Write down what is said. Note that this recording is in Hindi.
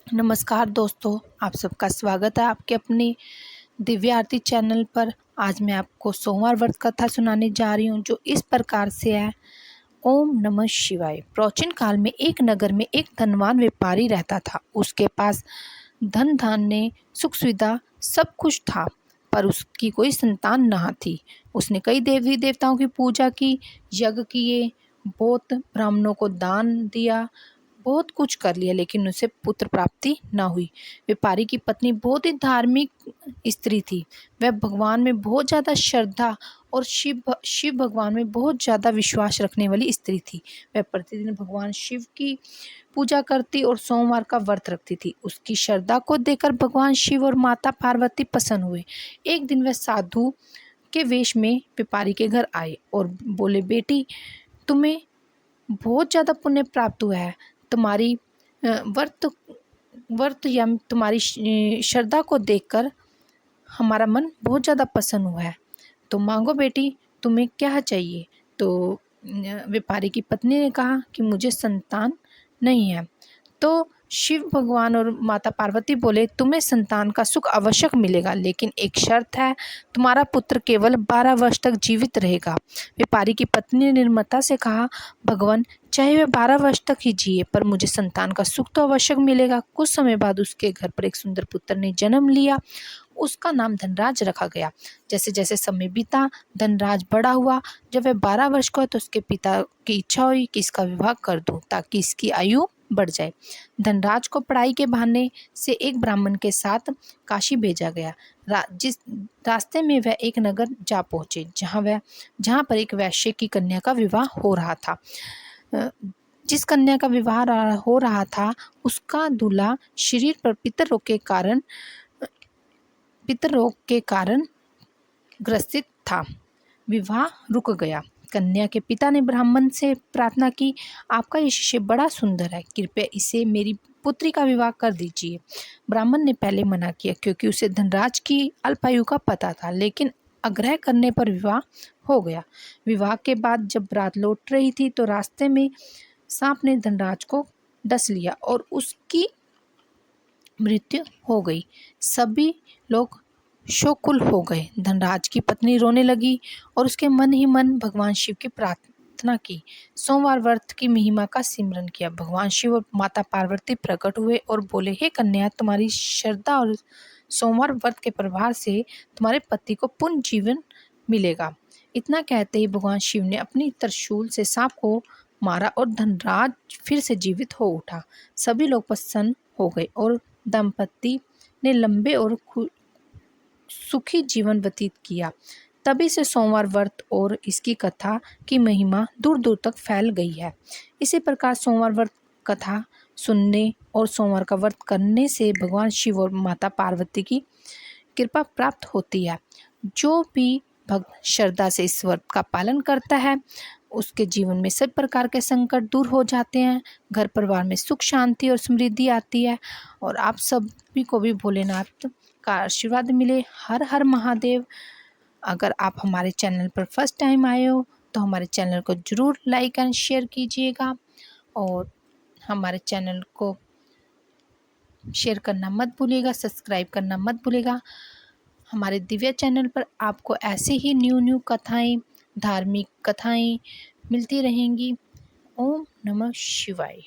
नमस्कार दोस्तों, आप सबका स्वागत है आपके अपनी दिव्य आरती चैनल पर। आज मैं आपको सोमवार व्रत कथा सुनाने जा रही हूँ, जो इस प्रकार से है। ओम नमः शिवाय। प्राचीन काल में एक नगर में एक धनवान व्यापारी रहता था। उसके पास धन धान्य सुख सुविधा सब कुछ था, पर उसकी कोई संतान न थी। उसने कई देवी देवताओं की पूजा की, यज्ञ किए, बहुत ब्राह्मणों को दान दिया, बहुत कुछ कर लिया, लेकिन उसे पुत्र प्राप्ति न हुई। व्यापारी की पत्नी बहुत ही धार्मिक स्त्री थी। वह भगवान में बहुत ज़्यादा श्रद्धा और शिव भगवान में बहुत ज़्यादा विश्वास रखने वाली स्त्री थी। वह प्रतिदिन भगवान शिव की पूजा करती और सोमवार का व्रत रखती थी। उसकी श्रद्धा को देखकर भगवान शिव और माता पार्वती प्रसन्न हुए। एक दिन वह साधु के वेश में व्यापारी के घर आए और बोले, बेटी, तुम्हें बहुत ज़्यादा पुण्य प्राप्त हुआ है। तुम्हारी व्रत व्रत या तुम्हारी श्रद्धा को देखकर हमारा मन बहुत ज़्यादा प्रसन्न हुआ है। तो मांगो बेटी, तुम्हें क्या चाहिए। तो व्यापारी की पत्नी ने कहा कि मुझे संतान नहीं है। तो शिव भगवान और माता पार्वती बोले, तुम्हें संतान का सुख आवश्यक मिलेगा, लेकिन एक शर्त है, तुम्हारा पुत्र केवल 12 वर्ष तक जीवित रहेगा। व्यापारी की पत्नी ने निर्ममता से कहा, भगवान, चाहे वह 12 वर्ष तक ही जिए, पर मुझे संतान का सुख तो आवश्यक मिलेगा। कुछ समय बाद उसके घर पर एक सुंदर पुत्र ने जन्म लिया। उसका नाम धनराज रखा गया। जैसे जैसे समय बीता, धनराज बड़ा हुआ। जब वह 12 वर्ष का हुआ तो उसके पिता की इच्छा हुई कि इसका विवाह कर दूं, ताकि इसकी आयु बढ़ जाए। धनराज को पढ़ाई के बहाने से एक ब्राह्मण के साथ काशी भेजा गया। जिस रास्ते में वह एक नगर जा पहुंचे, जहां पर एक वैश्य की कन्या का विवाह हो रहा था। जिस कन्या का विवाह हो रहा था, उसका दूल्हा शरीर पर पितर रोग के कारण ग्रसित था। विवाह रुक गया। कन्या के पिता ने ब्राह्मण से प्रार्थना की, आपका ये शिष्य बड़ा सुंदर है, कृपया इसे मेरी पुत्री का विवाह कर दीजिए। ब्राह्मण ने पहले मना किया, क्योंकि उसे धनराज की अल्पायु का पता था, लेकिन आग्रह करने पर विवाह हो गया। विवाह के बाद जब बारात लौट रही थी, तो रास्ते में सांप ने धनराज को डस लिया और उसकी मृत्यु हो गई। सभी लोग शोकुल हो गए। धनराज की पत्नी रोने लगी और उसके मन ही मन भगवान शिव की प्रार्थना की। सोमवार व्रत की महिमा का सिमरन किया। भगवान शिव और माता पार्वती प्रकट हुए और बोले, हे कन्या, तुम्हारी श्रद्धा और सोमवार व्रत के प्रभाव से तुम्हारे पति को पुण्य जीवन मिलेगा। इतना कहते ही भगवान शिव ने अपनी त्रिशूल से सांप को मारा और धनराज फिर से जीवित हो उठा। सभी लोग प्रसन्न हो गए और दंपति ने लंबे और सुखी जीवन व्यतीत किया। तभी से सोमवार व्रत और इसकी कथा की महिमा दूर दूर तक फैल गई है। इसी प्रकार सोमवार व्रत कथा सुनने और सोमवार का व्रत करने से भगवान शिव और माता पार्वती की कृपा प्राप्त होती है। जो भी भक्त श्रद्धा से इस व्रत का पालन करता है, उसके जीवन में सब प्रकार के संकट दूर हो जाते हैं, घर परिवार में सुख शांति और समृद्धि आती है। और आप सभी को भी भोलेनाथ का आशीर्वाद मिले। हर हर महादेव। अगर आप हमारे चैनल पर फर्स्ट टाइम आए हो, तो हमारे चैनल को ज़रूर लाइक एंड शेयर कीजिएगा और हमारे चैनल को शेयर करना मत भूलिएगा, सब्सक्राइब करना मत भूलिएगा। हमारे दिव्य चैनल पर आपको ऐसे ही न्यू कथाएं, धार्मिक कथाएं मिलती रहेंगी। ओम नमः शिवाय।